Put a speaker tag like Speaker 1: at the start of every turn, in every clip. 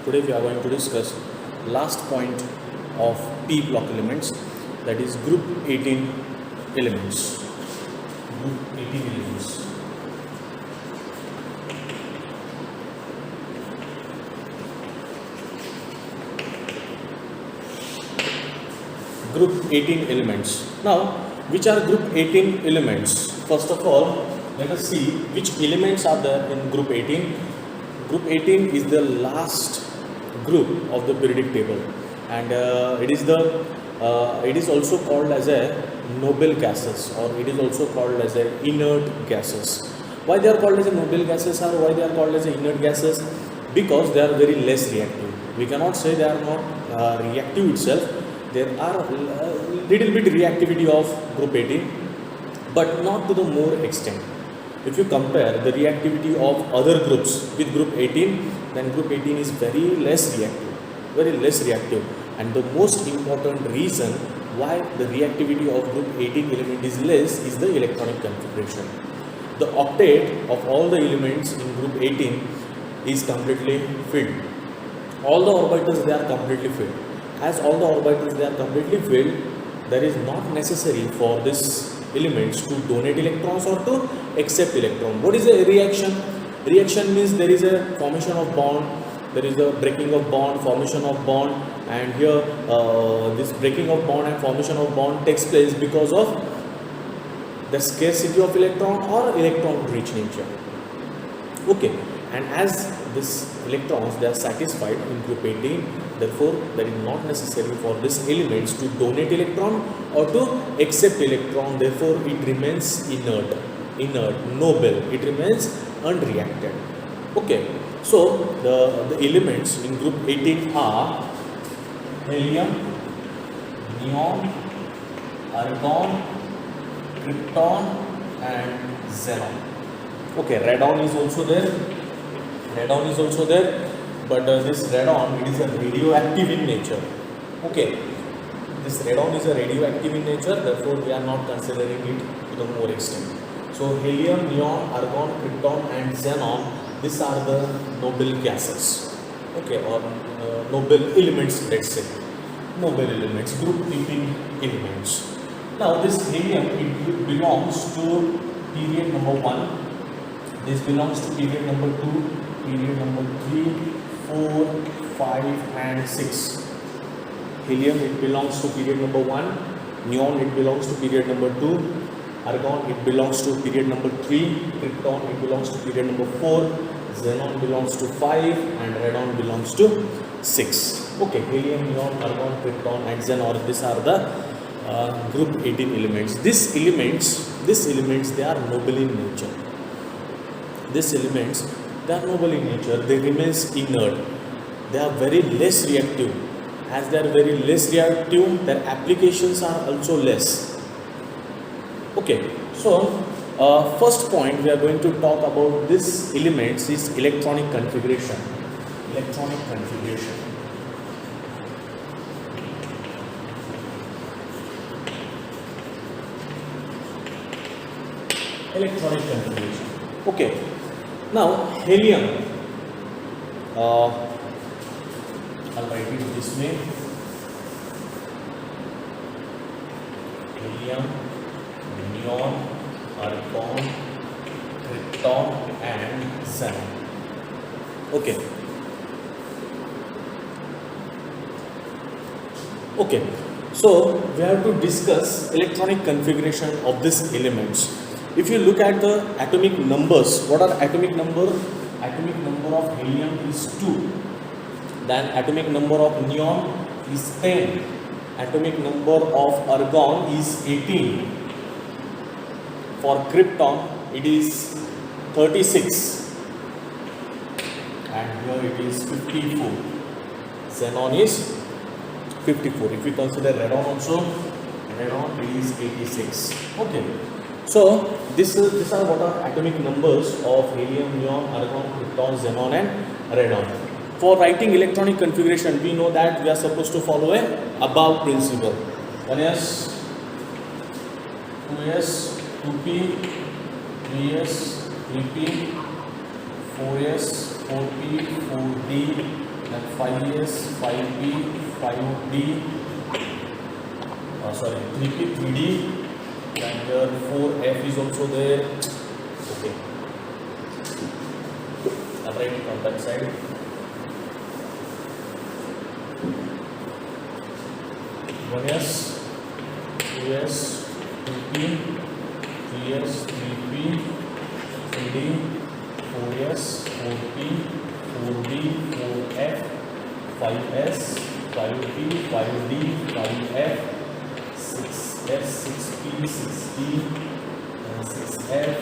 Speaker 1: Today we are going to discuss last point of P block elements, that is group 18 elements. Group 18 elements. Group 18 elements. Now, which are group 18 elements? First of all, let us see which elements are there in group 18. Group 18 is the last group of the periodic table, and it is also called as a noble gases, or it is also called as a inert gases. Why they are called as a noble gases, or why they are called as a inert gases? Because they are very less reactive. We cannot say they are not reactive itself. There are little bit reactivity of group 18, but not to the more extent. If you compare the reactivity of other groups with group 18, then group 18 is very less reactive. And the most important reason why the reactivity of group 18 element is less is the electronic configuration. The octet of all the elements in group 18 is completely filled. All the orbitals, they are completely filled. As all the orbitals, they are completely filled, there is not necessary for this elements to donate electrons or to accept electron. What is a reaction? Reaction means there is a formation of bond, there is a breaking of bond, formation of bond, and here this breaking of bond and formation of bond takes place because of the scarcity of electron or electron rich nature. Okay, and as this electrons, they are satisfied in group 18, therefore there is not necessary for these elements to donate electron or to accept electron, therefore it remains inert, noble, it remains unreacted. Okay, so the elements in group 18 are helium, neon, argon, krypton and xenon. Okay, radon is also there, but this radon, it is a radioactive in nature. Okay, this radon is a radioactive in nature, therefore we are not considering it to the more extent. So helium, neon, argon, krypton and xenon, these are the noble gases, okay, or noble elements, let's say, noble elements, group 18 elements. Now this helium, it belongs to period number 1, this belongs to period number 2, period number 3, 4, 5 and 6. Helium, it belongs to period number 1, neon, it belongs to period number 2, argon, it belongs to period number 3, krypton, it belongs to period number 4, xenon belongs to 5 and radon belongs to 6. Okay, helium, neon, argon, krypton and xenon, these are the group 18 elements. These elements, they are noble in nature. These elements, they are noble in nature, they remain inert, they are very less reactive. As they are very less reactive, their applications are also less. Okay, so first point we are going to talk about these elements is electronic configuration. Electronic configuration. Electronic configuration. Okay. Now helium, I'll write it this way: helium, neon, argon, krypton and xenon. Okay. Okay. So we have to discuss electronic configuration of these elements. If you look at the atomic numbers, what are atomic number? Atomic number of helium is 2. Then atomic number of neon is 10. Atomic number of argon is 18. For krypton, it is 36. And here it is 54. Xenon is 54. If we consider radon also, radon is 86. Okay. So these are what are atomic numbers of helium, neon, argon, krypton, xenon and radon. For writing electronic configuration, we know that we are supposed to follow a above principle. 1s, 2s, 2p, 3s, 3p, 4s, 4p, 4d then 5s, 5p, 5d, 3p, 3d, and here 4f is also there. Okay, I'll write it on that side. 1s, 2s, 2p, 3s, 3p, 3d, 4s, 4p, 4d, 4f, 5s, 5p, 5d, 5f, 6s, 6p, 6d, 6f,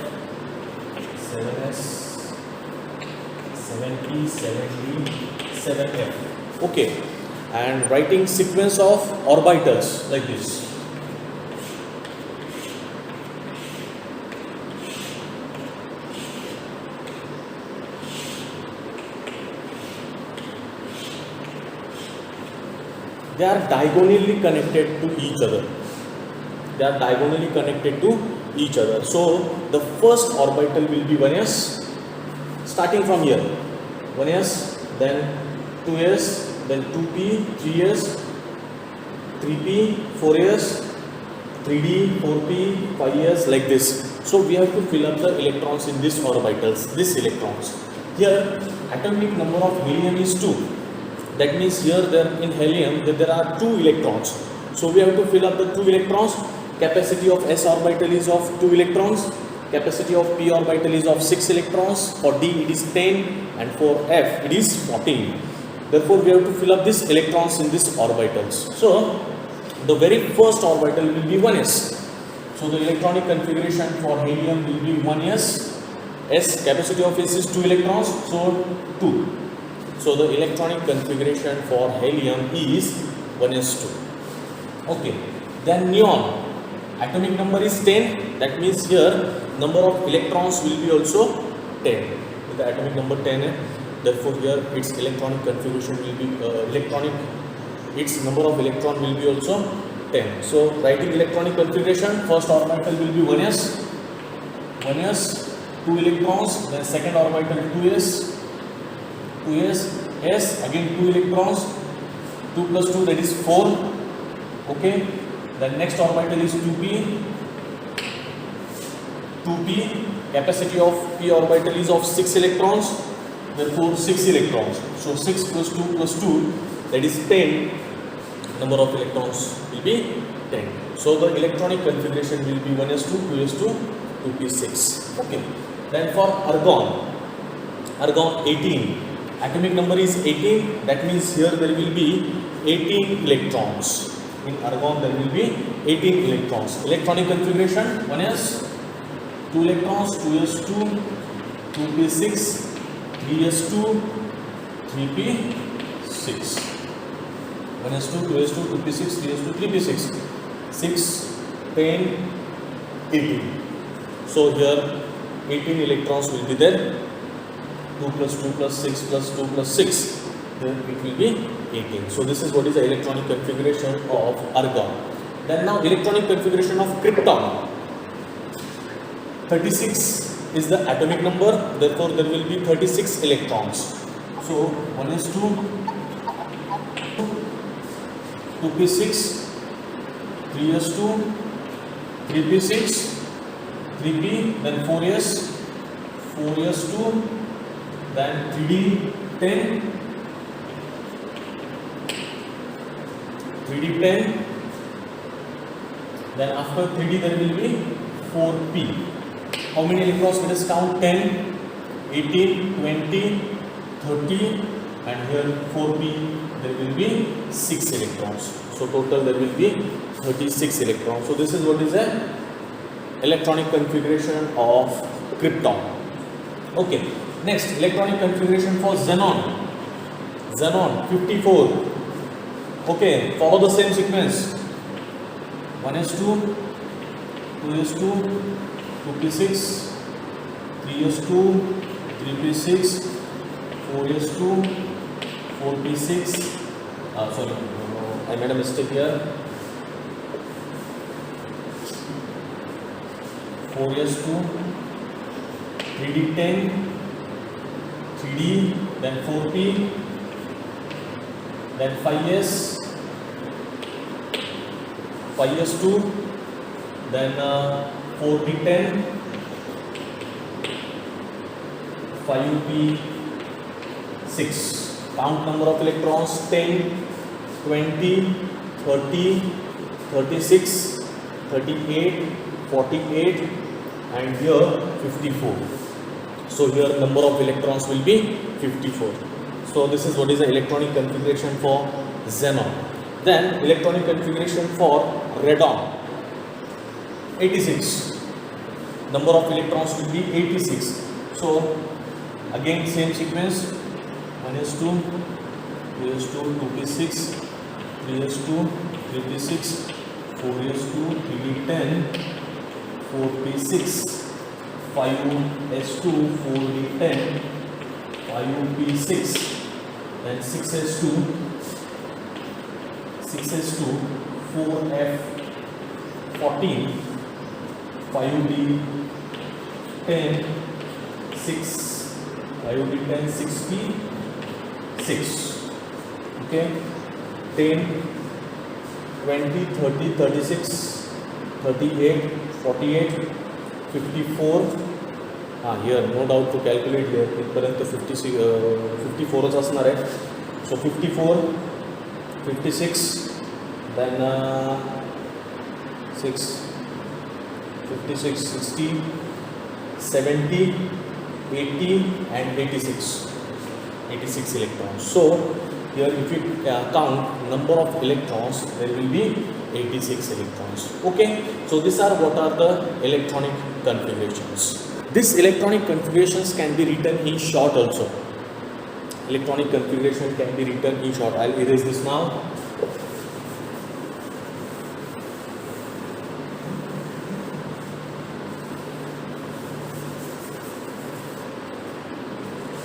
Speaker 1: 7s, 7p, 7d, 7f. Okay, and writing sequence of orbitals like this. They are diagonally connected to each other. They are diagonally connected to each other. So the first orbital will be 1s, starting from here. 1s, then 2s, then 2p, 3s, 3p, 4s, 3d, 4p, 5s, like this. So we have to fill up the electrons in these orbitals, these electrons. Here atomic number of helium is 2. That means here in helium there are 2 electrons. So we have to fill up the 2 electrons. Capacity of s orbital is of 2 electrons. Capacity of p orbital is of 6 electrons. For d it is 10, and for f it is 14. Therefore we have to fill up these electrons in these orbitals. So the very first orbital will be 1s. So the electronic configuration for helium will be 1s. S capacity of s is 2 electrons, so 2. So the electronic configuration for helium is 1s2. Okay. Then neon, atomic number is 10. That means here number of electrons will be also 10. With the atomic number 10, therefore here its electronic configuration will be its number of electron will be also 10. So writing electronic configuration, first orbital will be 1s, 2 electrons. Then second orbital 2s, s, again 2 electrons, 2 plus 2, that is 4. Okay, then next orbital is 2p, capacity of p orbital is of 6 electrons, therefore 6 electrons. So 6 plus 2 plus 2, that is 10, number of electrons will be 10. So the electronic configuration will be 1s2, 2s2, 2p6. Okay, then for argon 18. Atomic number is 18. That means here there will be 18 electrons. In argon there will be 18 electrons. Electronic configuration, 1s, 2 electrons, 2s2, 2p6, 3s2, 3p6. 1s2, 2s2, 2p6, 3s2, 3p6. 6, 10, 18. So here 18 electrons will be there. 2 plus 2 plus 6 plus 2 plus 6, then it will be 18. So this is what is the electronic configuration of argon. Then now electronic configuration of krypton. 36 is the atomic number, therefore there will be 36 electrons. So 1s2, 2p6, 3s2, 3p6, 3p, then 4s, 4s2, then 3d 10, 3d 10, then after 3d there will be 4p. How many electrons? Let us count. 10, 18, 20, 30, and here 4p there will be 6 electrons. So total there will be 36 electrons. So this is what is the electronic configuration of krypton. Okay. Next, electronic configuration for xenon. Xenon 54. Okay, follow the same sequence. 1s2, 2s2, 2p6, 3s2, 3p6, 4s2, 4p6. Sorry, I made a mistake here. 4s2, 3d10, 3d, then 4p, then 5s 5s2, then 4p10, 5p6. Count number of electrons: 10, 20, 30, 36, 38, 48, and here 54. So here number of electrons will be 54. So this is what is the electronic configuration for xenon. Then electronic configuration for radon: 86. Number of electrons will be 86. So again same sequence: 1s2, 2s2, 2p6, 3s2, 3p6, 4s2, 3d10, 4p6, 5s2, 4d10, 5p6, then 6s2, 4f14, 5d10, 6, 5d10, 6p6. Okay, 10, 20, 30, 36, 38, 48, 54. Here no doubt to calculate here. इथपर्यंत 54च असणार आहे. So 54, 56, then 6, 56, 60, 70, 80, and 86. 86 electrons. So here if you count number of electrons, there will be 86 electrons. Okay, so these are what are the electronic configurations. These electronic configurations can be written in short also. Electronic configuration can be written in short. I'll erase this now.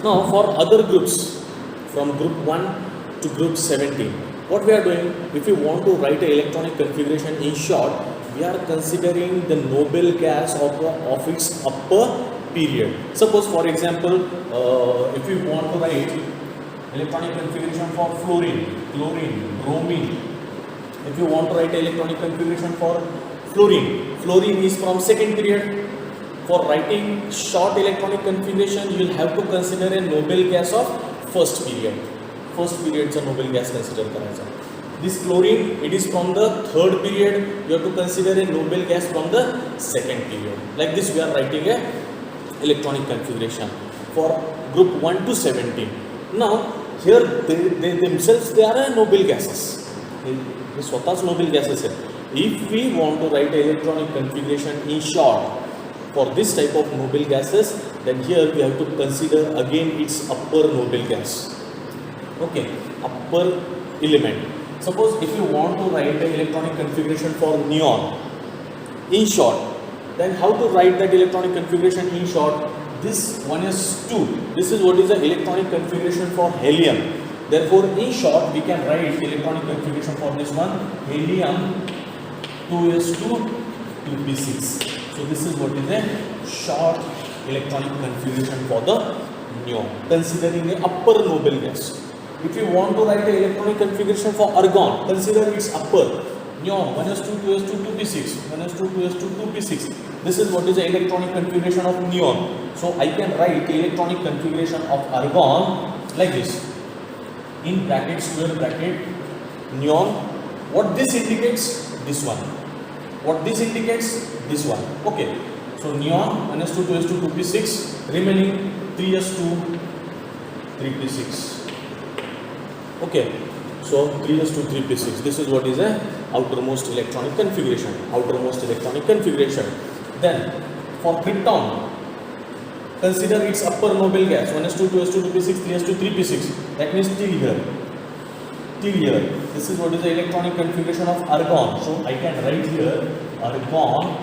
Speaker 1: Now for other groups, from group 1 to group 17, what we are doing, if we want to write an electronic configuration in short, we are considering the noble gas of its upper period. Suppose for example, if we want to write electronic configuration for fluorine, chlorine, bromine, if you want to write electronic configuration for fluorine, fluorine is from second period. For writing short electronic configuration, you will have to consider a noble gas of first period. First period is a noble gas consider करायचा. This chlorine, it is from the third period. You have to consider a noble gas from the second period. Like this, we are writing a electronic configuration for group 1 to 17. Now here they themselves they are noble gases. They स्वतःच noble gases आहेत. If we want to write electronic configuration in short for this type of noble gases, then here we have to consider again its upper noble gas. Okay, upper element. Suppose if you want to write an electronic configuration for neon in short, then how to write that electronic configuration in short? This one is 2. This is what is the electronic configuration for helium. Therefore, in short, we can write electronic configuration for this one: helium 2s2, 2p6. So this is what is a short electronic configuration for the neon, considering the upper noble gas. If you want to write the electronic configuration for argon, consider its upper. Neon 1s2, 2s2, 2p6, 1s2, 2s2, 2p6. This is what is the electronic configuration of neon. So I can write the electronic configuration of argon like this. In bracket, square bracket, neon. What this indicates? This one. What this indicates? This one. Okay. So neon 1s2, 2s2, 2p6, remaining 3s2, 3p6. Okay. So 3s2, 3p6. This is what is a outermost electronic configuration. Outermost electronic configuration. Then for krypton, consider its upper noble gas 1s2, 2s2, 2p6, 3s2, 3p6. That means till here. Till here. This is what is the electronic configuration of argon. So I can write here argon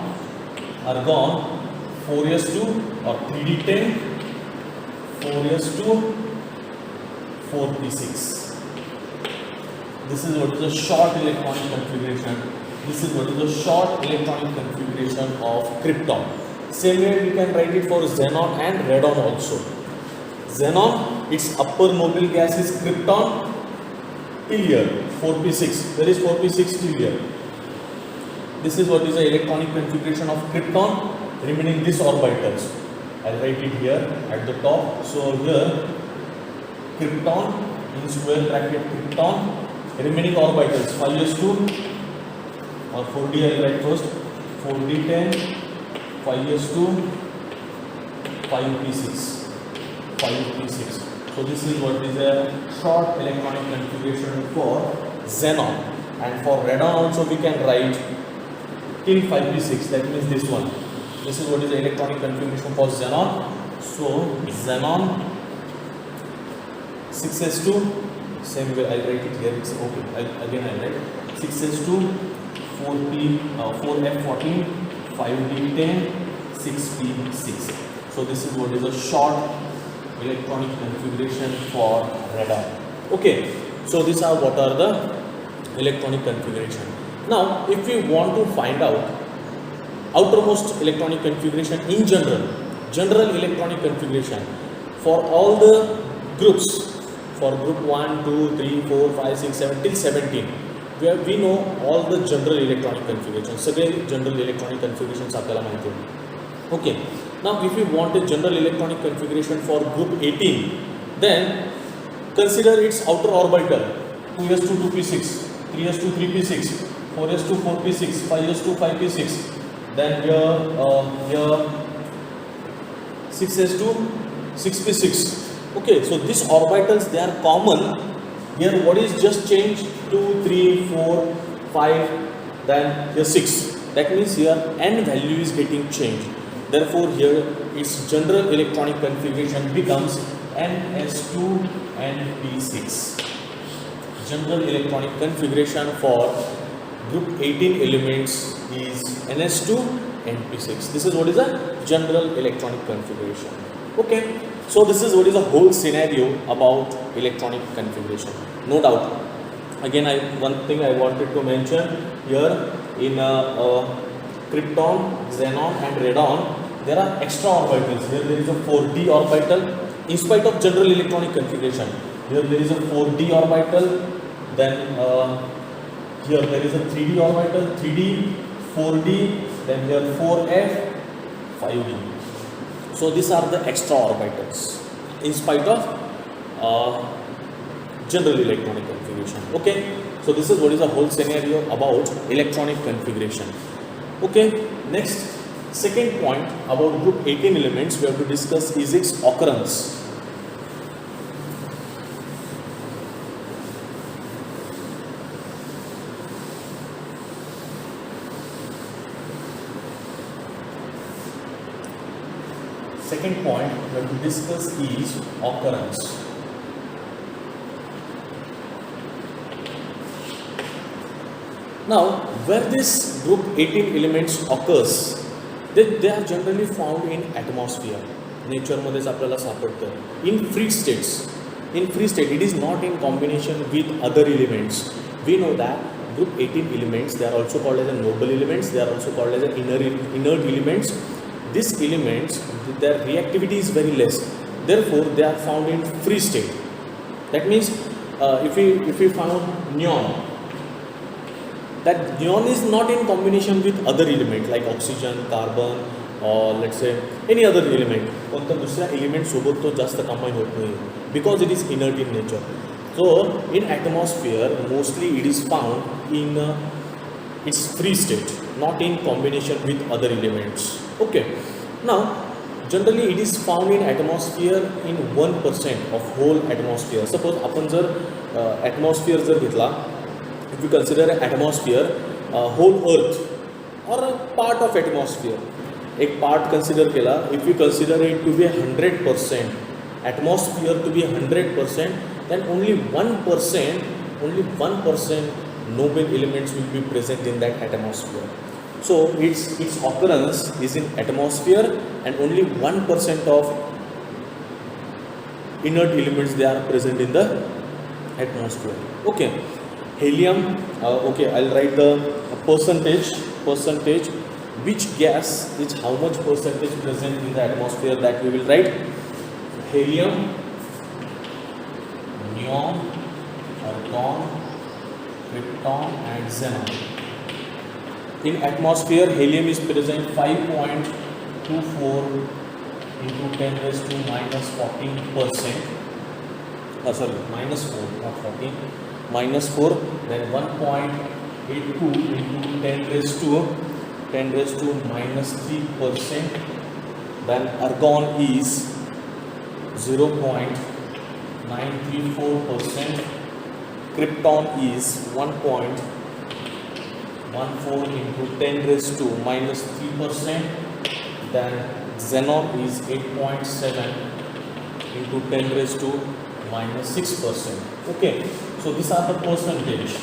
Speaker 1: 4s2 or 3d10, 4s2, 4p6. This is what is the short electronic configuration. This is what is the short electronic configuration of krypton. Same way we can write it for xenon and radon also. Xenon, its upper noble gas is krypton. till here 4p6. There is 4p6 till here. This is what is the electronic configuration of krypton remaining these orbitals. I'll write it here at the top. So here krypton in square bracket krypton remaining orbitals 5s2 or 4d. I'll write first 4d10 5s2 5p6 5p6. So this is what is a short electronic configuration for xenon, and for radon also we can write till 5p6. That means this one. This is what is the electronic configuration for xenon. So xenon 6s2, same way I'll write it here. It's okay. Again I'll write 6s2 4f14 5d10 6p6. So this is what is a short electronic configuration for radon. Okay, so these are what are the electronic configuration. Now if we want to find out outermost electronic configuration in general electronic configuration for all the groups, for group 1 2 3 4 5 6 7 till 17, where we know all the general electronic configuration. सगळे general electronic configurations आपल्याला माहिती आहे. Okay, now if we want a general electronic configuration for group 18, then consider its outer orbital 2s2 2p6, 3s2 3p6, 4s2 4p6, 5s2 5p6, then here 6s2 6p6. Okay, so these orbitals, they are common. Here what is just changed? 2 3 4 5, then here 6. That means here n value is getting changed. Therefore here its general electronic configuration becomes ns2 and p6. General electronic configuration for group 18 elements is ns2 and p6. This is what is a general electronic configuration. Okay, so this is what is the whole scenario about electronic configuration. No doubt. Again, one thing I wanted to mention here, in krypton, xenon and radon, there are extra orbitals. Here there is a 4d orbital in spite of general electronic configuration. Here there is a 4d orbital, then here there is a 3d orbital, 3d, 4d, then here 4f, 5d. So these are the extra orbitals in spite of general electronic configuration. Okay, so this is what is the whole scenario about electronic configuration. Okay, next, second point about group 18 elements we have to discuss is its occurrence. Second point we have to discuss is occurrence. Now, where this group 18 elements occurs, they are generally found in atmosphere. Nature मध्येच आपल्याला सापडतं. In free states. In free state, it is not in combination with other elements. We know that group 18 elements, they are also called as a noble elements. They are also called as a inert elements. These elements, their reactivity is very less. Therefore, they are found in free state. That means, if we found neon, that neon is not in combination with other elements like oxygen, carbon, or let's say any other element. कोणत्या दुसऱ्या element सोबत तो जास्त combine होत नाही, because it is inert in nature. So in atmosphere, mostly it is found in its free state, not in combination with other elements. Okay. Now, generally it is found in atmosphere in 1% of whole atmosphere. Suppose आपण जर atmosphere जर घेतला, if you consider an atmosphere, whole earth or a part of atmosphere, एक part consider केला, if you consider it to be 100%, atmosphere to be 100%, then only 1% noble elements will be present in that atmosphere. So its occurrence is in atmosphere, and only 1% of inert elements, they are present in the atmosphere. Okay. Helium, okay, I'll write the percentage, which gas is how much percentage present in the atmosphere, that we will write. Helium, neon or argon, krypton and xenon. In atmosphere, helium is present 5.24 into 10 raised to minus 14%. Sorry, minus 4, not 14, minus 4, then 1.82 into 10 raised to minus 3%. Then argon is 0.934%. Krypton is 1.14 into 10 raised to minus 3%. Then xenon is 8.7 into 10 raised to minus 6%. Okay, so these are the percentage.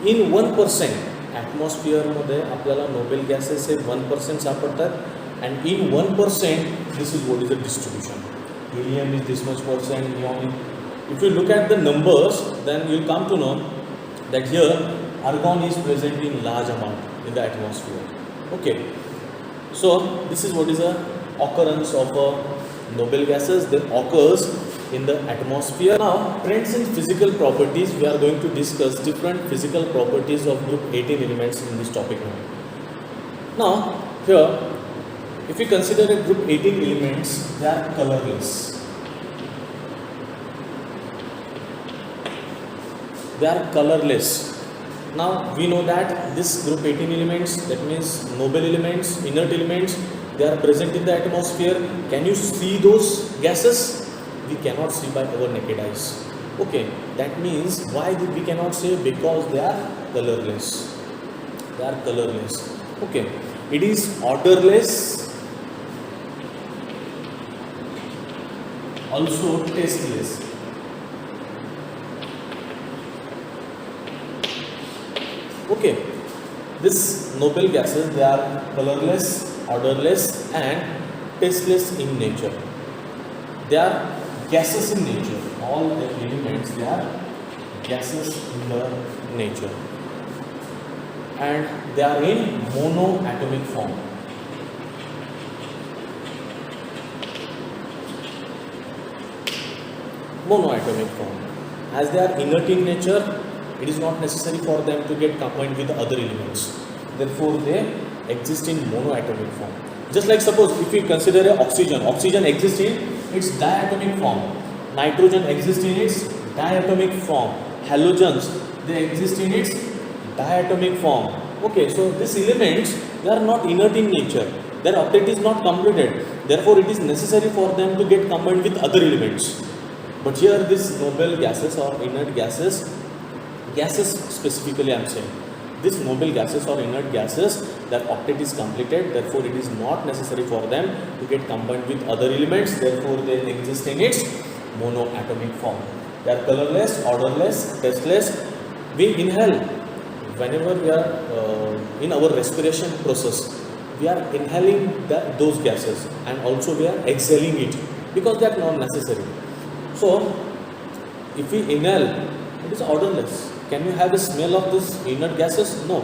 Speaker 1: In 1% atmosphere मध्ये आपल्याला Nobel gases हे 1% सापडतात, and in 1% this is what is the distribution. Helium is this much percent, neon is. If you look at the numbers, then you'll come to know that here argon is present in large amount in the atmosphere. Okay, so this is what is the occurrence of noble gases that occurs in the atmosphere. Now, trends in physical properties, we are going to discuss different physical properties of group 18 elements in this topic now. Now, here, if you consider a group 18 elements, they are colorless. They are colorless. Now, we know that this group 18 elements, that means noble elements, inert elements, they are present in the atmosphere. Can you see those gases? We cannot see by our naked eyes. Okay, that means why we cannot see? Because they are colorless. They are colorless. Okay, it is odorless, also tasteless. Okay, this noble gases, they are colorless, odorless and tasteless in nature. They are gases in nature. All the elements, they are gases in the nature, and they are in monoatomic form. Monoatomic form. As they are inert in nature, it is not necessary for them to get combined with other elements. Therefore, they exist in monoatomic form. Just like suppose if we consider oxygen exists in its diatomic form. Nitrogen exists in its diatomic form. Halogens, they exist in its diatomic form. Okay, so these elements, they are not inert in nature. Their octet is not completed. Therefore, it is necessary for them to get combined with other elements. But here, these noble gases or inert gases specifically I am saying, these noble gases or inert gases, their octet is completed, therefore it is not necessary for them to get combined with other elements, therefore they exist in its monoatomic form. They are colorless, odorless, tasteless. We inhale whenever we are in our respiration process, we are inhaling those gases, and also we are exhaling it because they are not necessary. So if we inhale, it is odorless. Can you have a smell of this inert gases? No.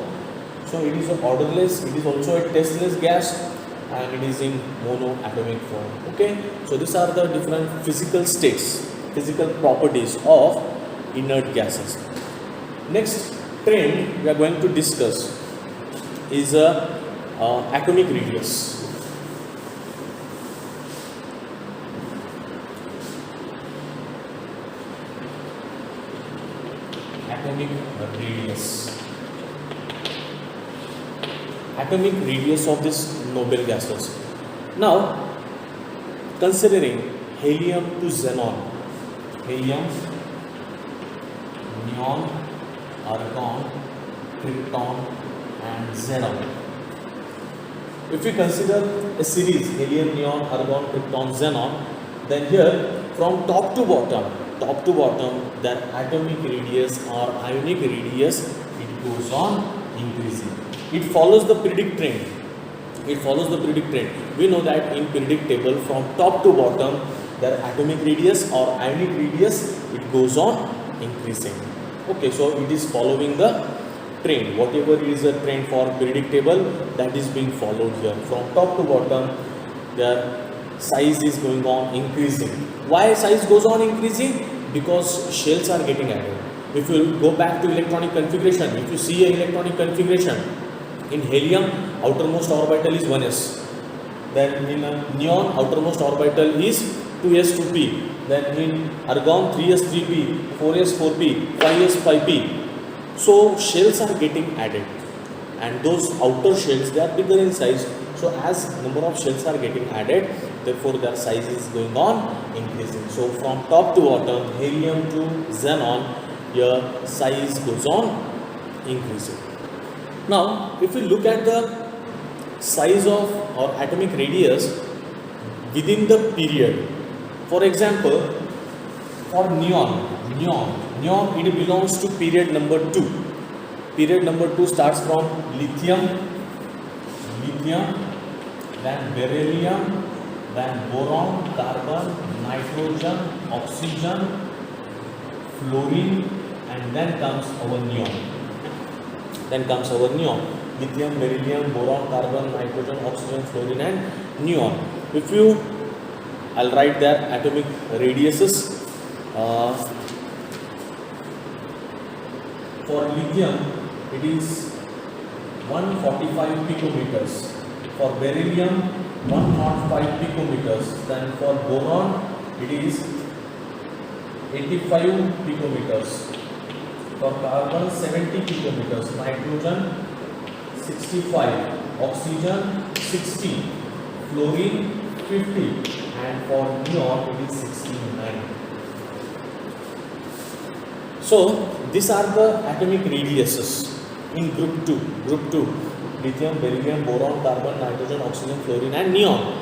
Speaker 1: So it is odorless, it is also a tasteless gas, and it is in monoatomic form. Okay, so these are the different physical states, physical properties of inert gases. Next trend we are going to discuss is atomic radius. Atomic radius of this noble gases. Now, considering helium to xenon, helium, neon, argon, krypton and xenon. If we consider a series, helium, neon, argon, krypton, xenon, then here from top to bottom, their atomic radius or ionic radius, it goes on increasing. It follows the periodic trend. We know that in periodic table, from top to bottom, their atomic radius or ionic radius, it goes on increasing. Okay, so it is following the trend. Whatever is a trend for periodic table, that is being followed here. From top to bottom, their size is going on increasing. Why size goes on increasing? because shells are getting added. If you go back to electronic configuration, if you see an electronic configuration, in helium outermost orbital is 1s, then in neon outermost orbital is 2s 2p, then in argon 3s 3p, 4s 4p, 5s 5p. So shells are getting added, and those outer shells, they are bigger in size. So as number of shells are getting added, therefore their size is going on increasing. So from top to bottom, helium to xenon, your size goes on increasing. Now if we look at the size of or atomic radius within the period, for example, for neon it belongs to period number 2. Period number 2 starts from lithium, then beryllium, then boron, carbon, nitrogen, oxygen, fluorine, and then comes our neon. Lithium, beryllium, boron, carbon, nitrogen, oxygen, fluorine, and neon. I'll write their atomic radiuses. For lithium, it is 145 picometers. For beryllium, 105 picometers. Then for boron, it is 85 picometers. For carbon, 70 picometers. Nitrogen, 65. Oxygen, 60. Fluorine, 50. And for neon, it is 69. So these are the atomic radiuses in group 2. Lithium, beryllium, boron, carbon, nitrogen, oxygen, fluorine, and neon.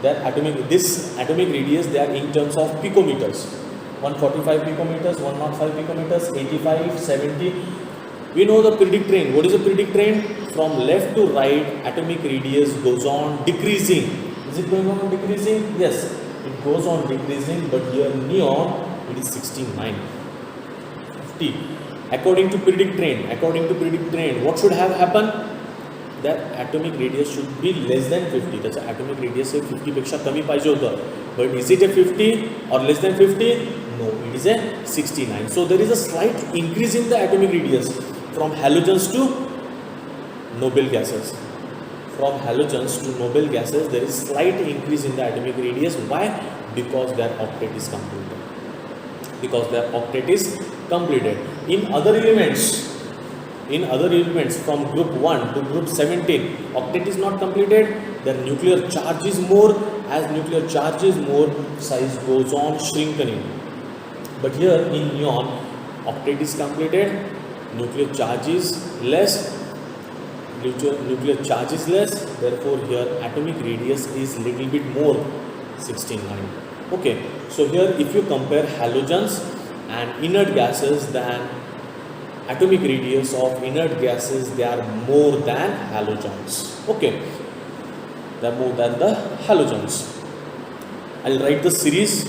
Speaker 1: This atomic radius, they are in terms of picometers. 145 picometers, 105 picometers, 85, 70. We know the periodic train. What is the periodic train? From left to right, atomic radius goes on decreasing. Is it going on decreasing? Yes, it goes on decreasing, but here neon, it is 69. 50. According to periodic train, what should have happened? That atomic radius should be less than 50. That's atomic radius 50 पेक्षा कमी पाहिजे होतं. But is it a 50 or less than 50? No, it is a 69. So there is a slight increase in the atomic radius from halogens to noble gases. There is slight increase in the atomic radius. Why? Because their octet is completed. In other elements from group 1 to group 17, octet is not completed. Their nuclear charge is more. As nuclear charge is more, size goes on shrinking. But here in neon, octet is completed, nuclear charge is less, therefore here atomic radius is little bit more, 69. Okay, so here if you compare halogens and inert gases, then atomic radius of inert gases, they are more than halogens. Okay, they are more than the halogens. I'll write the series.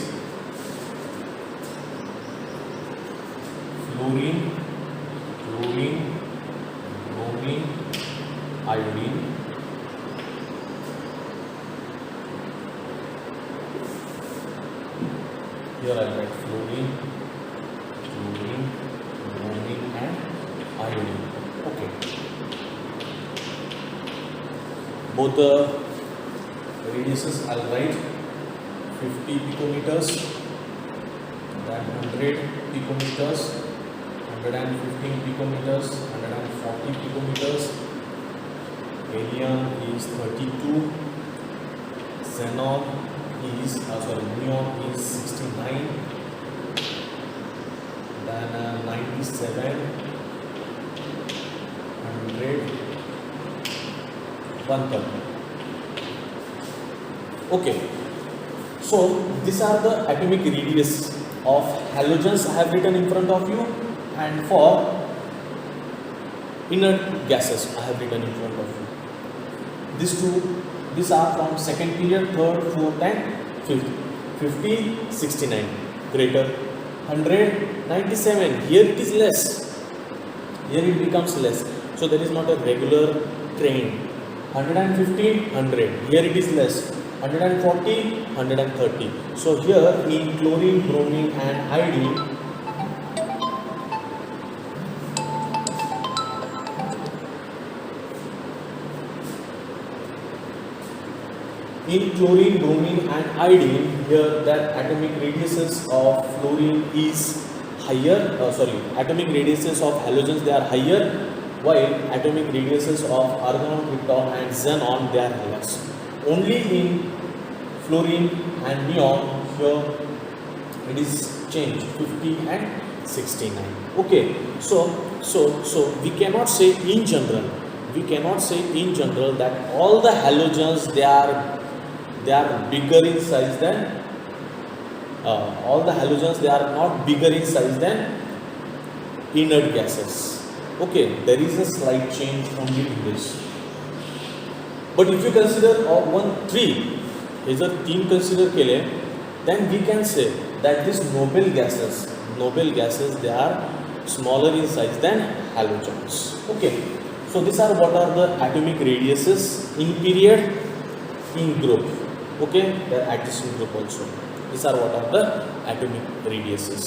Speaker 1: Fluorine, bromine, iodine. Here I'll write fluorine, bromine, and iodine. Okay. Both the radiuses I'll write 50 picometers, then 100 picometers, 115 picometers, 140 picometers. Helium is 32. Xenon is, neon is 69. Then 97, 100, 130. Okay. So these are the atomic radius of halogens I have written in front of you, and for inert gases I have written in front of you. These are from second period, third, fourth, and fifth. 50, 69, greater. 100, 97. Here it is less. Here it becomes less. So there is not a regular train. 115, 100. Here it is less. 140, 130. So here in chlorine, bromine and iodine, in chlorine, bromine and iodine, here that atomic radiuses of fluorine is higher, atomic radiuses of halogens they are higher, while atomic radiuses of argon, krypton and xenon they are less. Only in fluorine and neon, here it is changed 50 and 69. Okay, so we cannot say in general, that all the halogens they are bigger in size than all the halogens they are not bigger in size than inert gases. Okay, there is a slight change only in this. But if you consider one tree, हे जर 3 consider केले, then we can say that these noble gases they are smaller in size than halogens. Okay, so these are what are the atomic radiuses in period, in group. Okay, the adjacent group also. These are what are the atomic radiuses.